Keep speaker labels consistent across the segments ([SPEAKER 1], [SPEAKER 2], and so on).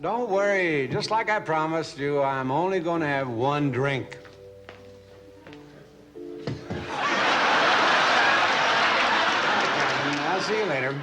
[SPEAKER 1] Don't worry. Just like I promised you, I'm only going to have one drink. I'll see you later.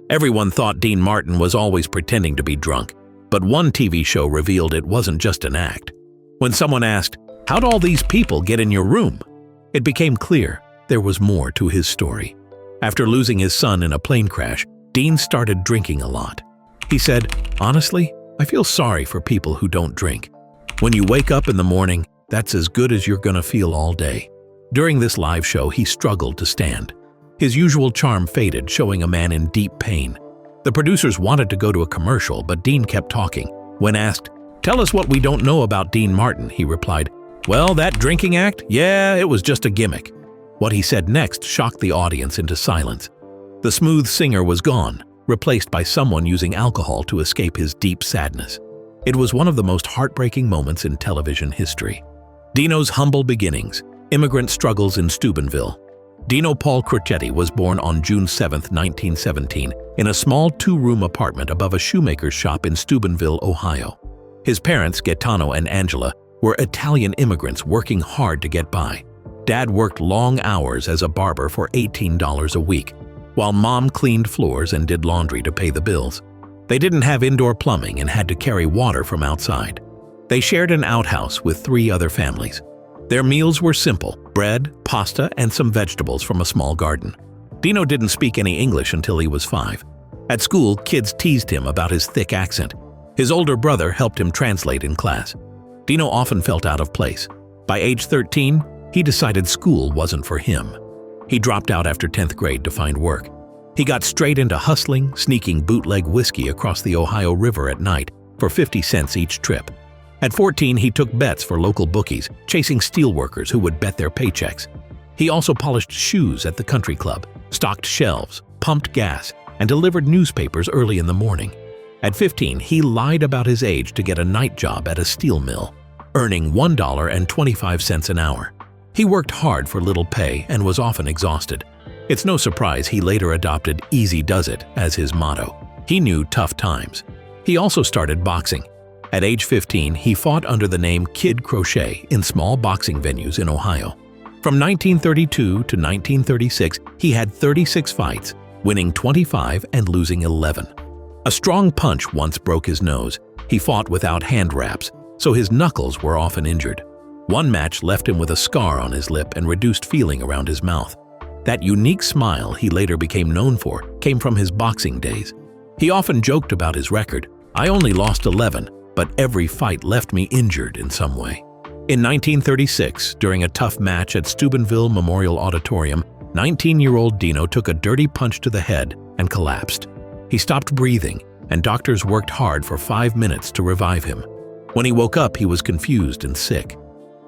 [SPEAKER 2] Everyone thought Dean Martin was always pretending to be drunk, but one TV show revealed it wasn't just an act. When someone asked, "How'd all these people get in your room?" it became clear there was more to his story. After losing his son in a plane crash, Dean started drinking a lot. He said, "Honestly, I feel sorry for people who don't drink. When you wake up in the morning, that's as good as you're gonna feel all day." During this live show, he struggled to stand. His usual charm faded, showing a man in deep pain. The producers wanted to go to a commercial, but Dean kept talking. When asked, "Tell us what we don't know about Dean Martin," he replied, "Well, that drinking act? Yeah, it was just a gimmick." What he said next shocked the audience into silence. The smooth singer was gone, replaced by someone using alcohol to escape his deep sadness. It was one of the most heartbreaking moments in television history. Dino's humble beginnings, immigrant struggles in Steubenville. Dino Paul Crocetti was born on June 7, 1917, in a small two-room apartment above a shoemaker's shop in Steubenville, Ohio. His parents, Gaetano and Angela, were Italian immigrants working hard to get by. Dad worked long hours as a barber for $18 a week, while Mom cleaned floors and did laundry to pay the bills. They didn't have indoor plumbing and had to carry water from outside. They shared an outhouse with 3 other families. Their meals were simple: bread, pasta, and some vegetables from a small garden. Dino didn't speak any English until he was 5. At school, kids teased him about his thick accent. His older brother helped him translate in class. Dino often felt out of place. By age 13, he decided school wasn't for him. He dropped out after 10th grade to find work. He got straight into hustling, sneaking bootleg whiskey across the Ohio River at night for 50 cents each trip. At 14, he took bets for local bookies, chasing steelworkers who would bet their paychecks. He also polished shoes at the country club, stocked shelves, pumped gas, and delivered newspapers early in the morning. At 15, he lied about his age to get a night job at a steel mill, earning $1.25 an hour. He worked hard for little pay and was often exhausted. It's no surprise he later adopted "Easy Does It" as his motto. He knew tough times. He also started boxing. At age 15, he fought under the name Kid Crochet in small boxing venues in Ohio. From 1932 to 1936, he had 36 fights, winning 25 and losing 11. A strong punch once broke his nose. He fought without hand wraps, so his knuckles were often injured. One match left him with a scar on his lip and reduced feeling around his mouth. That unique smile he later became known for came from his boxing days. He often joked about his record. "I only lost 11, but every fight left me injured in some way." In 1936, during a tough match at Steubenville Memorial Auditorium, 19-year-old Dino took a dirty punch to the head and collapsed. He stopped breathing, and doctors worked hard for 5 minutes to revive him. When he woke up, he was confused and sick.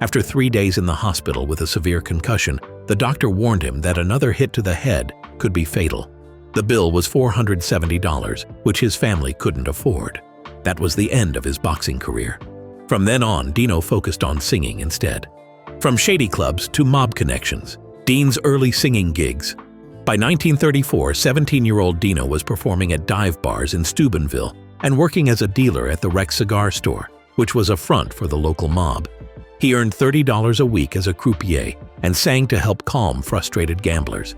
[SPEAKER 2] After 3 days in the hospital with a severe concussion, the doctor warned him that another hit to the head could be fatal. The bill was $470, which his family couldn't afford. That was the end of his boxing career. From then on, Dino focused on singing instead. From shady clubs to mob connections, Dean's early singing gigs. By 1934, 17-year-old Dino was performing at dive bars in Steubenville and working as a dealer at the Rex cigar store, which was a front for the local mob. He earned $30 a week as a croupier and sang to help calm frustrated gamblers.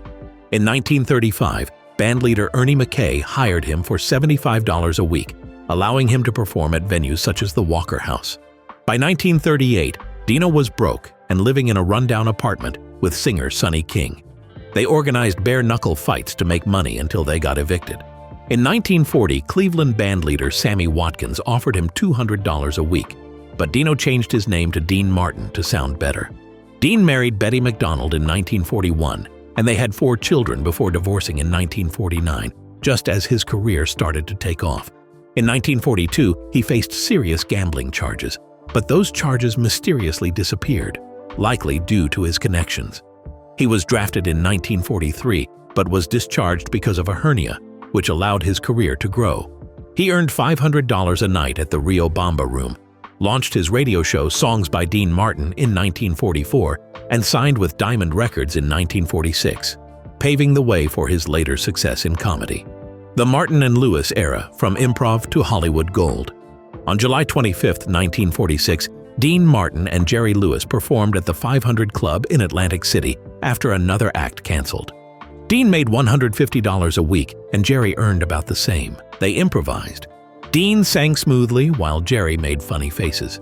[SPEAKER 2] In 1935, bandleader Ernie McKay hired him for $75 a week, allowing him to perform at venues such as the Walker House. By 1938, Dino was broke and living in a rundown apartment with singer Sonny King. They organized bare-knuckle fights to make money until they got evicted. In 1940, Cleveland bandleader Sammy Watkins offered him $200 a week, but Dino changed his name to Dean Martin to sound better. Dean married Betty McDonald in 1941, and they had 4 children before divorcing in 1949, just as his career started to take off. In 1942, he faced serious gambling charges, but those charges mysteriously disappeared, likely due to his connections. He was drafted in 1943, but was discharged because of a hernia, which allowed his career to grow. He earned $500 a night at the Rio Bamba Room, launched his radio show Songs by Dean Martin in 1944, and signed with Diamond Records in 1946, paving the way for his later success in comedy. The Martin and Lewis era, from improv to Hollywood gold. On July 25, 1946, Dean Martin and Jerry Lewis performed at the 500 Club in Atlantic City after another act canceled. Dean made $150 a week and Jerry earned about the same. They improvised. Dean sang smoothly while Jerry made funny faces.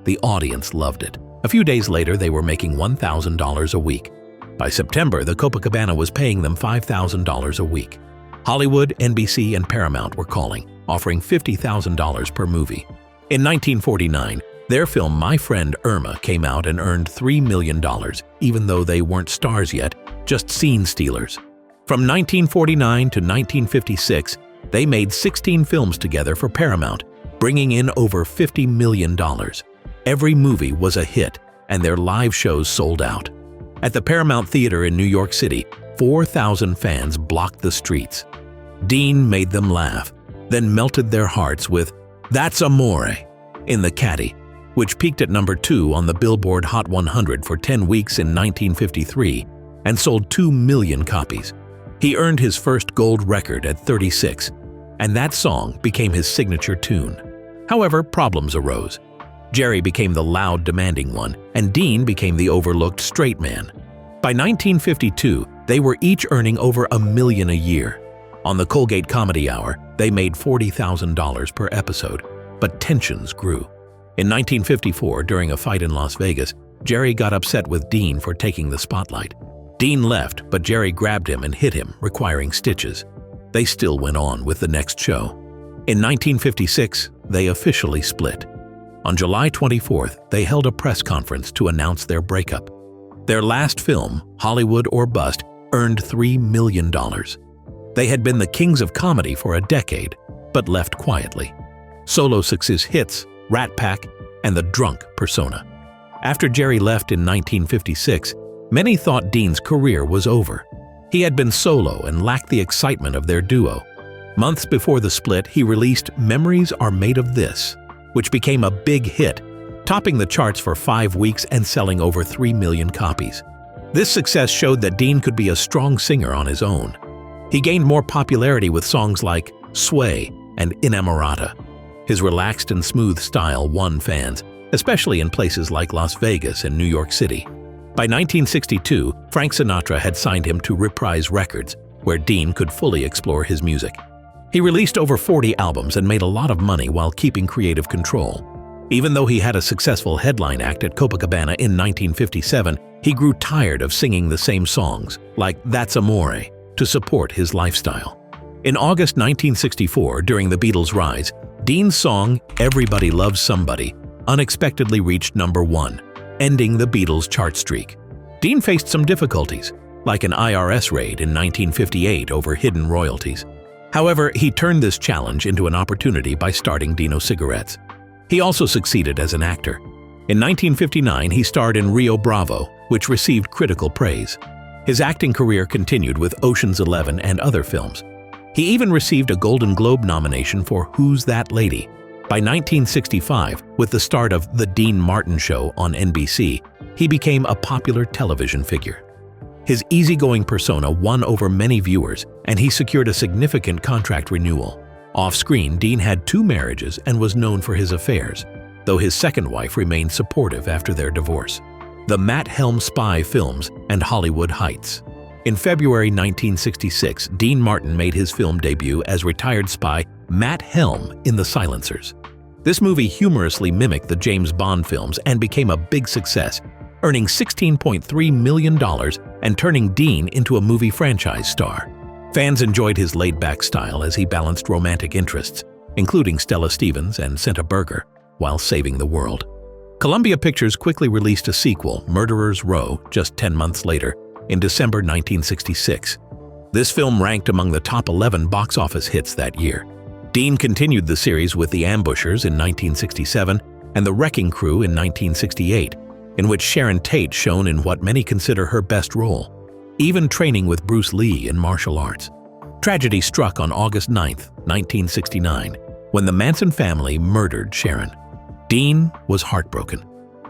[SPEAKER 2] The audience loved it. A few days later, they were making $1,000 a week. By September, the Copacabana was paying them $5,000 a week. Hollywood, NBC, and Paramount were calling, offering $50,000 per movie. In 1949, their film My Friend Irma came out and earned $3 million, even though they weren't stars yet, just scene stealers. From 1949 to 1956, they made 16 films together for Paramount, bringing in over $50 million. Every movie was a hit, and their live shows sold out. At the Paramount Theater in New York City, 4,000 fans blocked the streets. Dean made them laugh, then melted their hearts with That's Amore in The Caddy, which peaked at number 2 on the Billboard Hot 100 for 10 weeks in 1953 and sold 2 million copies. He earned his first gold record at 36, and that song became his signature tune. However, problems arose. Jerry became the loud, demanding one, and Dean became the overlooked straight man. By 1952, they were each earning over $1 million a year. On the Colgate Comedy Hour, they made $40,000 per episode, but tensions grew. In 1954, during a fight in Las Vegas, Jerry got upset with Dean for taking the spotlight. Dean left, but Jerry grabbed him and hit him, requiring stitches. They still went on with the next show. In 1956, they officially split. On July 24th, they held a press conference to announce their breakup. Their last film, Hollywood or Bust, earned $3 million. They had been the kings of comedy for a decade, but left quietly. Solo success hits, Rat Pack, and the drunk persona. After Jerry left in 1956, many thought Dean's career was over. He had been solo and lacked the excitement of their duo. Months before the split, he released Memories Are Made of This, which became a big hit, topping the charts for 5 weeks and selling over 3 million copies. This success showed that Dean could be a strong singer on his own. He gained more popularity with songs like Sway and Inamorata. His relaxed and smooth style won fans, especially in places like Las Vegas and New York City. By 1962, Frank Sinatra had signed him to Reprise Records, where Dean could fully explore his music. He released over 40 albums and made a lot of money while keeping creative control. Even though he had a successful headline act at Copacabana in 1957, he grew tired of singing the same songs, like That's Amore, to support his lifestyle. In August 1964, during the Beatles' rise, Dean's song Everybody Loves Somebody unexpectedly reached number 1, ending the Beatles' chart streak. Dean faced some difficulties, like an IRS raid in 1958 over hidden royalties. However, he turned this challenge into an opportunity by starting Dino Cigarettes. He also succeeded as an actor. In 1959, he starred in Rio Bravo, which received critical praise. His acting career continued with Ocean's 11 and other films. He even received a Golden Globe nomination for Who's That Lady? By 1965, with the start of The Dean Martin Show on NBC, he became a popular television figure. His easygoing persona won over many viewers, and he secured a significant contract renewal. Off-screen, Dean had 2 marriages and was known for his affairs, though his second wife remained supportive after their divorce. The Matt Helm Spy films and Hollywood Heights. In February 1966, Dean Martin made his film debut as retired spy Matt Helm in The Silencers. This movie humorously mimicked the James Bond films and became a big success, earning $16.3 million and turning Dean into a movie franchise star. Fans enjoyed his laid-back style as he balanced romantic interests, including Stella Stevens and Senta Berger, while saving the world. Columbia Pictures quickly released a sequel, Murderer's Row, just 10 months later, in December 1966. This film ranked among the top 11 box office hits that year. Dean continued the series with The Ambushers in 1967 and The Wrecking Crew in 1968, in which Sharon Tate shone in what many consider her best role, even training with Bruce Lee in martial arts. Tragedy struck on August 9, 1969, when the Manson family murdered Sharon. Dean was heartbroken.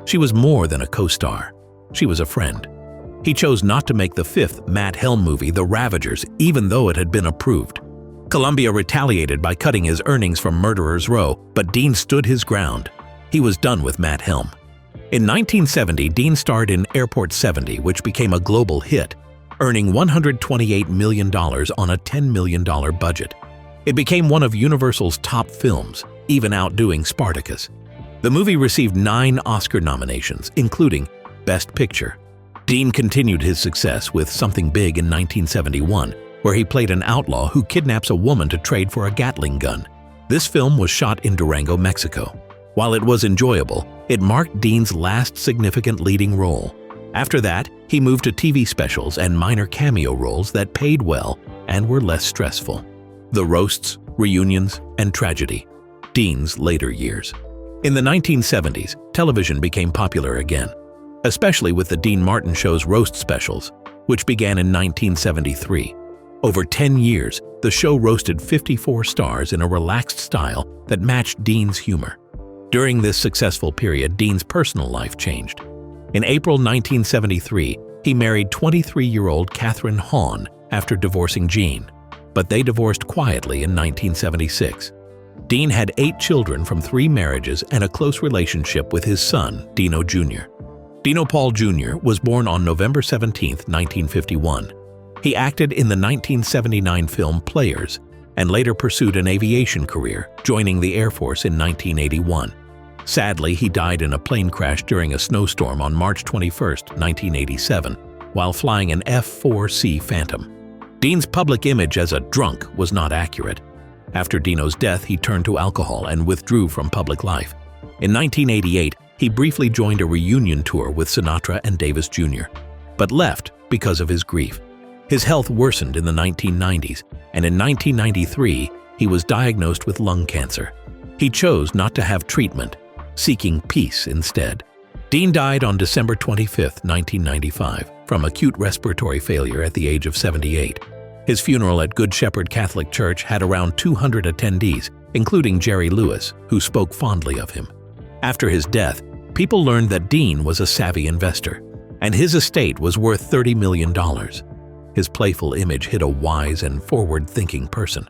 [SPEAKER 2] She was more than a co-star. She was a friend. He chose not to make the 5th Matt Helm movie, The Ravagers, even though it had been approved. Columbia retaliated by cutting his earnings from Murderers Row, but Dean stood his ground. He was done with Matt Helm. In 1970, Dean starred in Airport 70, which became a global hit, earning $128 million on a $10 million budget. It became one of Universal's top films, even outdoing Spartacus. The movie received 9 Oscar nominations, including Best Picture. Dean continued his success with Something Big in 1971, where he played an outlaw who kidnaps a woman to trade for a Gatling gun. This film was shot in Durango, Mexico. While it was enjoyable, it marked Dean's last significant leading role. After that, he moved to TV specials and minor cameo roles that paid well and were less stressful. The roasts, reunions, and tragedy. Dean's later years. In the 1970s, television became popular again, especially with the Dean Martin Show's roast specials, which began in 1973. Over 10 years, the show roasted 54 stars in a relaxed style that matched Dean's humor. During this successful period, Dean's personal life changed. In April 1973, he married 23-year-old Catherine Hahn after divorcing Jean, but they divorced quietly in 1976. Dean had 8 children from 3 marriages and a close relationship with his son, Dino Jr. Dino Paul Jr. was born on November 17, 1951. He acted in the 1979 film Players and later pursued an aviation career, joining the Air Force in 1981. Sadly, he died in a plane crash during a snowstorm on March 21, 1987, while flying an F-4C Phantom. Dean's public image as a drunk was not accurate. After Dino's death, he turned to alcohol and withdrew from public life. In 1988, he briefly joined a reunion tour with Sinatra and Davis Jr., but left because of his grief. His health worsened in the 1990s, and in 1993, he was diagnosed with lung cancer. He chose not to have treatment, seeking peace instead. Dean died on December 25, 1995, from acute respiratory failure at the age of 78. His funeral at Good Shepherd Catholic Church had around 200 attendees, including Jerry Lewis, who spoke fondly of him. After his death, people learned that Dean was a savvy investor, and his estate was worth $30 million. His playful image hid a wise and forward-thinking person.